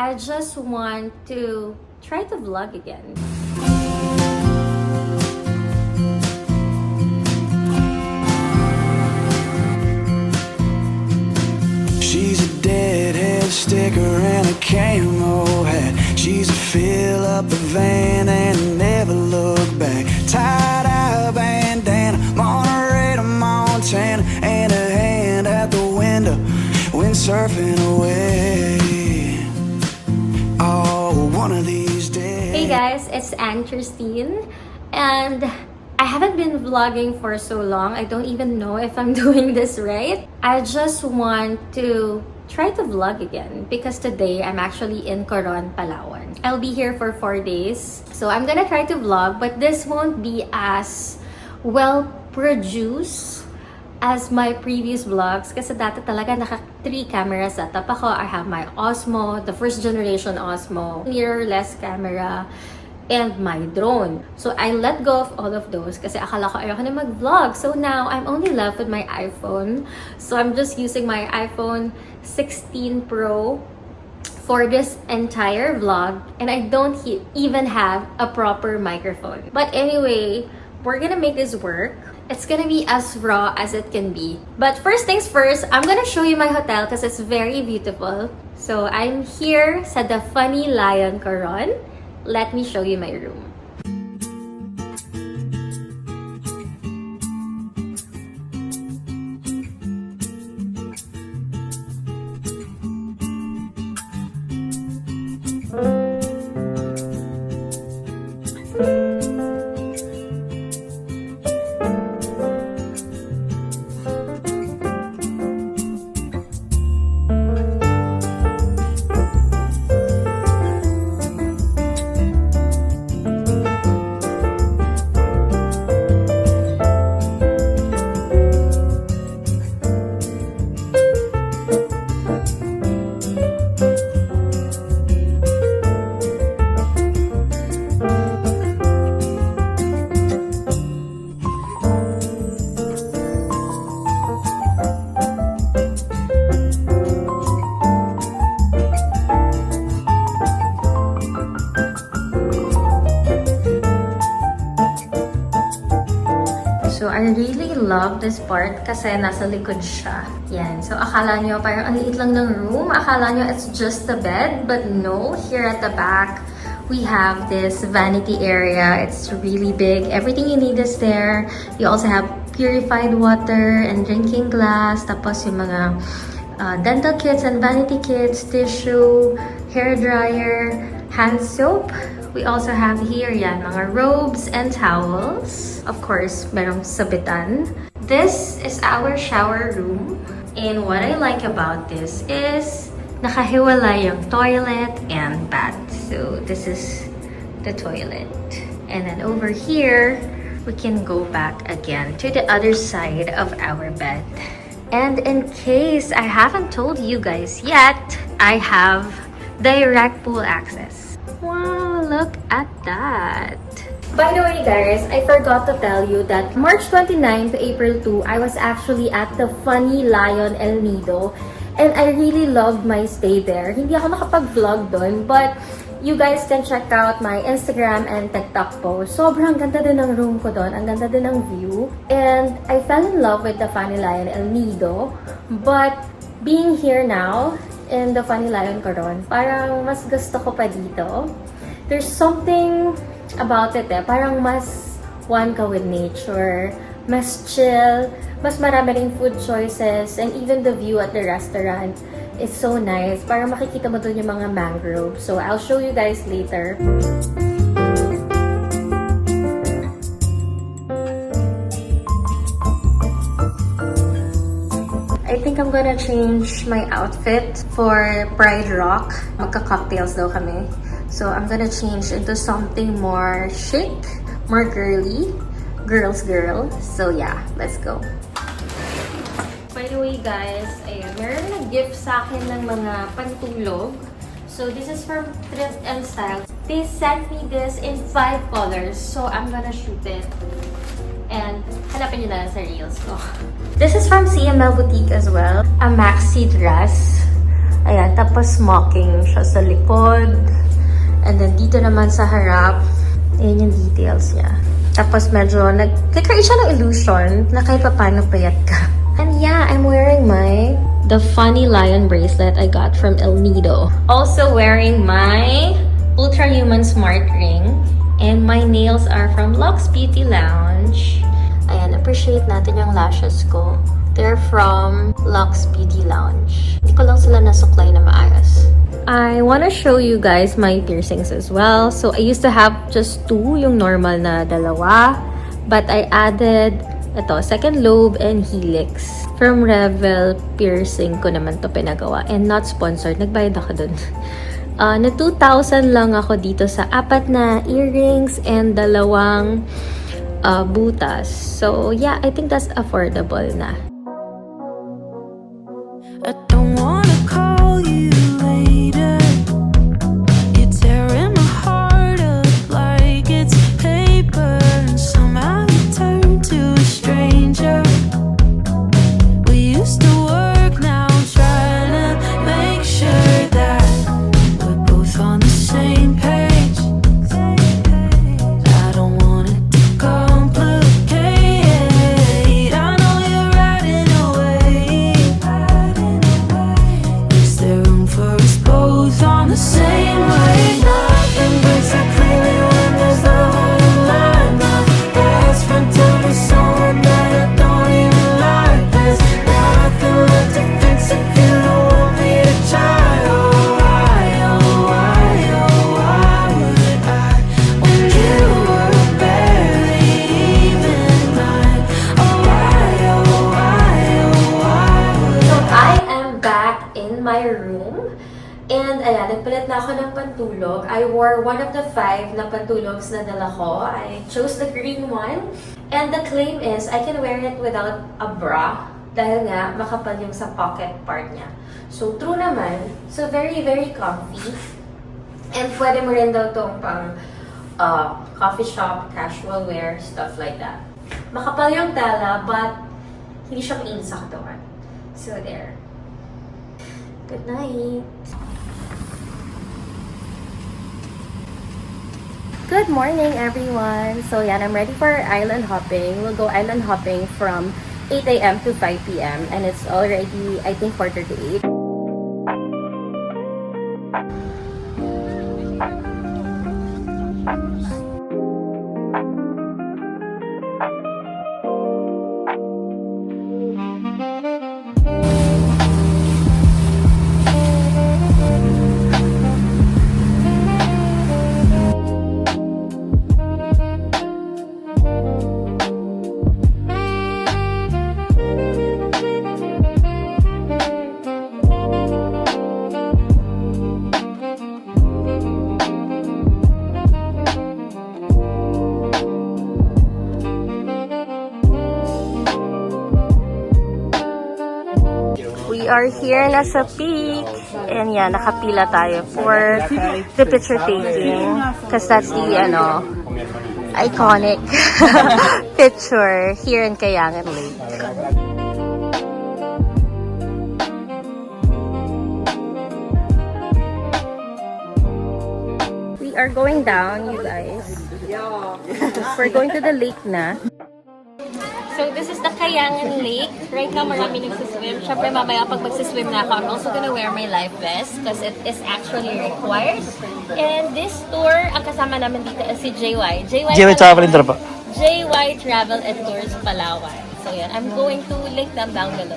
I just want to try to vlog again. She's a deadhead sticker and a camo hat. She's a fill up the van and never look back. Tie-dye bandana, Monterey to Montana, and a hand at the window when surfing away. Oh, one of these days. Hey guys, it's Anne Christine, and I haven't been vlogging for so long. I don't even know if I'm doing this right. I just want to try to vlog again because today I'm actually in Coron, Palawan. I'll be here for 4 days. So I'm gonna try to vlog, but this won't be as well produced as my previous vlogs kasi dati talaga naka 3 cameras setup ako. I have my Osmo, the first generation Osmo, mirrorless camera, and my drone. So I let go of all of those kasi akala ko ayoko na mag-vlog. So now I'm only left with my iPhone. So I'm just using my iPhone 16 Pro for this entire vlog, and I don't even have a proper microphone. But anyway, we're gonna make this work. It's gonna be as raw as it can be. But first things first, I'm gonna show you my hotel because it's very beautiful. So I'm here sa the Funny Lion Coron. Let me show you my room. So, I really love this part kasi nasa likod siya. Yan. So, akala nyo parang ang liit lang ng room. Akala nyo it's just a bed. But no, here at the back, we have this vanity area. It's really big. Everything you need is there. You also have purified water and drinking glass. Tapos yung mga dental kits and vanity kits, tissue, hair dryer, hand soap. We also have here, yan, mga robes and towels. Of course, merong sabitan. This is our shower room. And what I like about this is nakahiwalay yung toilet and bath. So this is the toilet. And then over here, we can go back again to the other side of our bed. And in case I haven't told you guys yet, I have direct pool access. Wow, look at that. By the way guys, I forgot to tell you that March 29 to April 2, I was actually at the Funny Lion El Nido. And I really loved my stay there. Hindi ako nakapag-vlog doon, but you guys can check out my Instagram and TikTok post. Sobrang ganda din ng room ko doon. Ang ganda din ng view. And I fell in love with the Funny Lion El Nido. But being here now, in the Funny Lion Coron, parang mas gusto ko pa dito. There's something about it parang mas one ka with nature, mas chill, mas marami ring food choices, and even the view at the restaurant is so nice. Parang makikita mo dun yung mga mangrove. So I'll show you guys later. I think I'm gonna change my outfit for Pride Rock. Magka-cocktails daw kami. So I'm gonna change into something more chic, more girly. Girls girl. So yeah, let's go. By the way guys, ayun, meron nag-gift sa akin ng mga pantulog. So this is from Thrift and Style. They sent me this in 5 colors. So I'm gonna shoot it. And hanapin nyo na lang sa reels ko. This is from CML Boutique as well. A maxi dress. Ayan, tapos smoking siya sa likod. And then dito naman sa harap, ayan yung details niya. Tapos medyo nag-create siya ng illusion na kahit paano payat ka. And yeah, I'm wearing the Funny Lion bracelet I got from El Nido. Also wearing my Ultra Human Smart Ring. And my nails are from Luxe Beauty Lounge. Ayan, appreciate natin yung lashes ko. They're from Luxe Beauty Lounge. Hindi ko lang sila nasuklay na maayos. I want to show you guys my piercings as well. So, I used to have just 2, yung normal na 2. But I added second lobe and helix. From Revel Piercing ko naman to pinagawa. And not sponsored. Nagbayad ako dun. Na 2,000 lang ako dito sa 4 na earrings and 2 butas. So, yeah, I think that's affordable na. I don't wanna call you later. You're tearing my heart up like it's paper, and somehow you turn to a stranger. We used to work, now I'm trying to make sure that we're both on the same page. I don't want it to complicate. I know you're riding away. Is there room for us both on the same wave? Nothing breaks so clearly when there's love on the line. My best friend told me someone that I don't even like. There's nothing left to fix if you don't want me to try. Oh, why, oh, why, oh, why would I? When you were barely even mine. Oh, why, oh, why, oh, why would So, I am back in my room. And, ayan, nagpalit na ako ng pantulog. I wore one of the 5 na pantulogs na dala ko. I chose the green one. And the claim is, I can wear it without a bra. Dahil nga, makapal yung sa pocket part niya. So, true naman. So, very, very comfy. And pwede mo rin daw itong pang coffee shop, casual wear, stuff like that. Makapal yung tela, but hindi siya mainit sa katawan. So, there. Good night! Good morning, everyone! So, yan, I'm ready for island hopping. We'll go island hopping from 8 a.m. to 5 p.m. And it's already, I think, 7:45. We are here na sa peak. And yeah, nakapila tayo for the picture taking. Because that's the, iconic picture here in Kayangan Lake. We are going down, you guys. We're going to the lake na. So this is the Kayangan Lake. Right now, marami nagsiswim. Siyempre, mamaya pag magsiswim na ako, I'm also gonna wear my life vest because it is actually required. And this tour, ang kasama naman dito is si JY. JY Travel po. JY Travel and Tours Palawan. So yan, I'm going to link them down below.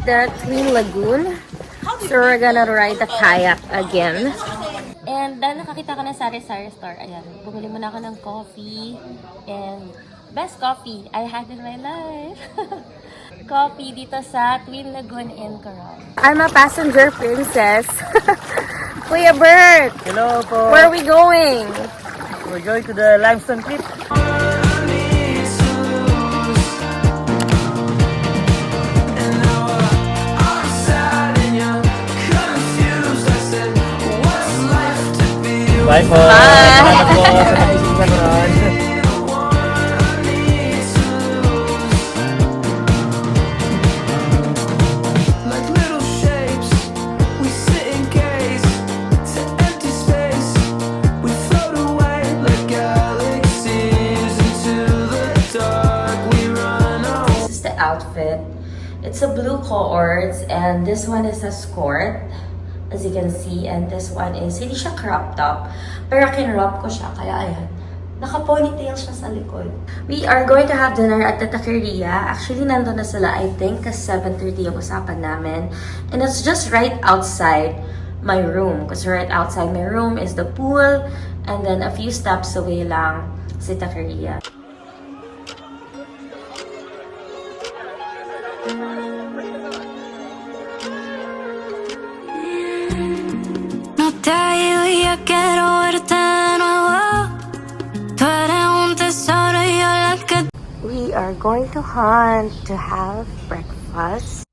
the Twin Lagoon. So we're gonna ride the kayak again. And dahil nakakita ko ng sari-sari store, ayan, bumili muna ako ng coffee. And best coffee I had in my life. Coffee dito sa Twin Lagoon in Coron. I'm a passenger princess. Kuya Bert! Hello po. Where are we going? We're going to the limestone cliff. Bye po. Salamat po sa pagising na Coron. Like little shapes, we sit in gaze to empty space. We float away like galaxies into the dark. We run away. This is the outfit. It's a blue cohorts and this one is a skirt, as you can see, and this one is, hindi siya crop top, pero kinrop ko siya, kaya ayan, naka-ponytail siya sa likod. We are going to have dinner at the taqueria. Actually, nandun na sila, I think, kasi 7:30 yung usapan namin. And it's just right outside my room, because right outside my room is the pool, and then a few steps away lang si taqueria. No te digo quiero verte de nuevo. Tú eres un tesoro y yo la que. We are going to hunt to have breakfast.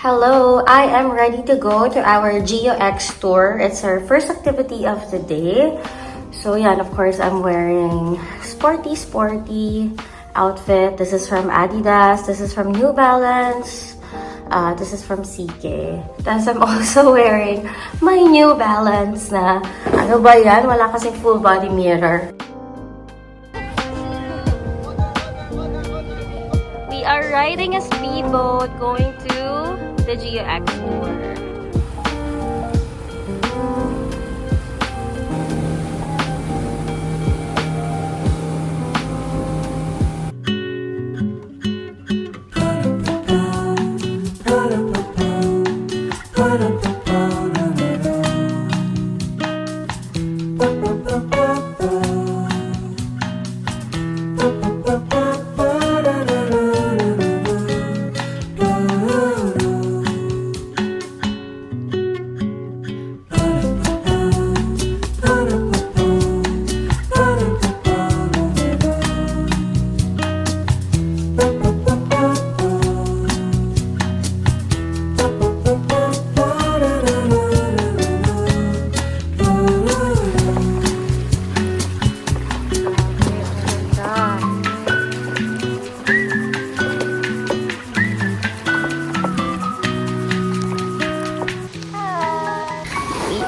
Hello, I am ready to go to our Geo X tour. It's our first activity of the day. So yeah, and of course I'm wearing sporty outfit. This is from Adidas, this is from New Balance, this is from CK. Tapos I'm also wearing my New Balance na, ano ba yan? Wala kasing full body mirror. We are riding a speedboat going to the Geo X tour.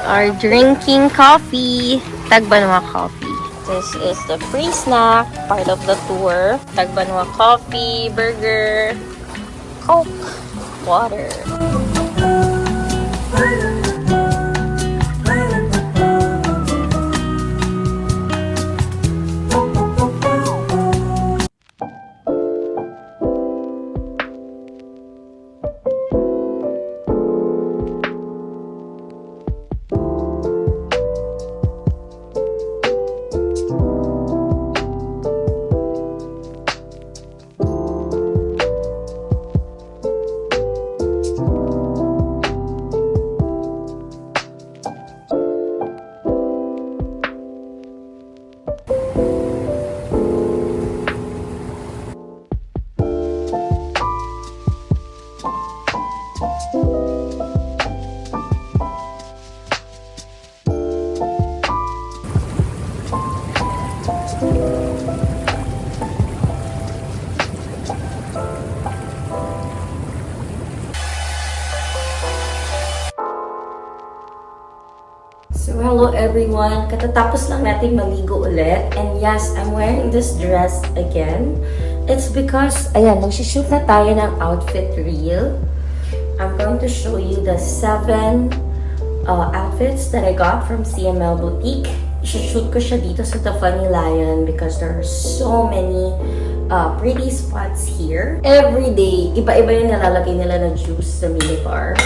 Are drinking coffee. Tagbanwa coffee. This is the free snack, part of the tour. Tagbanwa coffee, burger, Coke, water. Hello everyone! Katatapos lang natin maligo ulit. And yes, I'm wearing this dress again. It's because, ayan, magsishoot na tayo ng outfit reel. I'm going to show you the 7 outfits that I got from CML Boutique. Shoot ko siya dito sa the Funny Lion because there are so many pretty spots here. Every day, iba-iba yung nalalagay nila na juice sa minibar.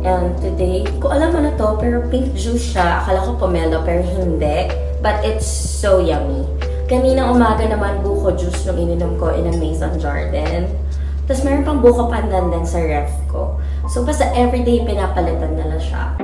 And today, ko alam mo na to, pero pink juice siya. Akala ko pomelo, pero hindi. But it's so yummy. Kanina umaga naman buko juice nung ininom ko in a mason jar din. Tapos meron pang buko pandan din sa ref ko. So basta everyday pinapalitan nila siya.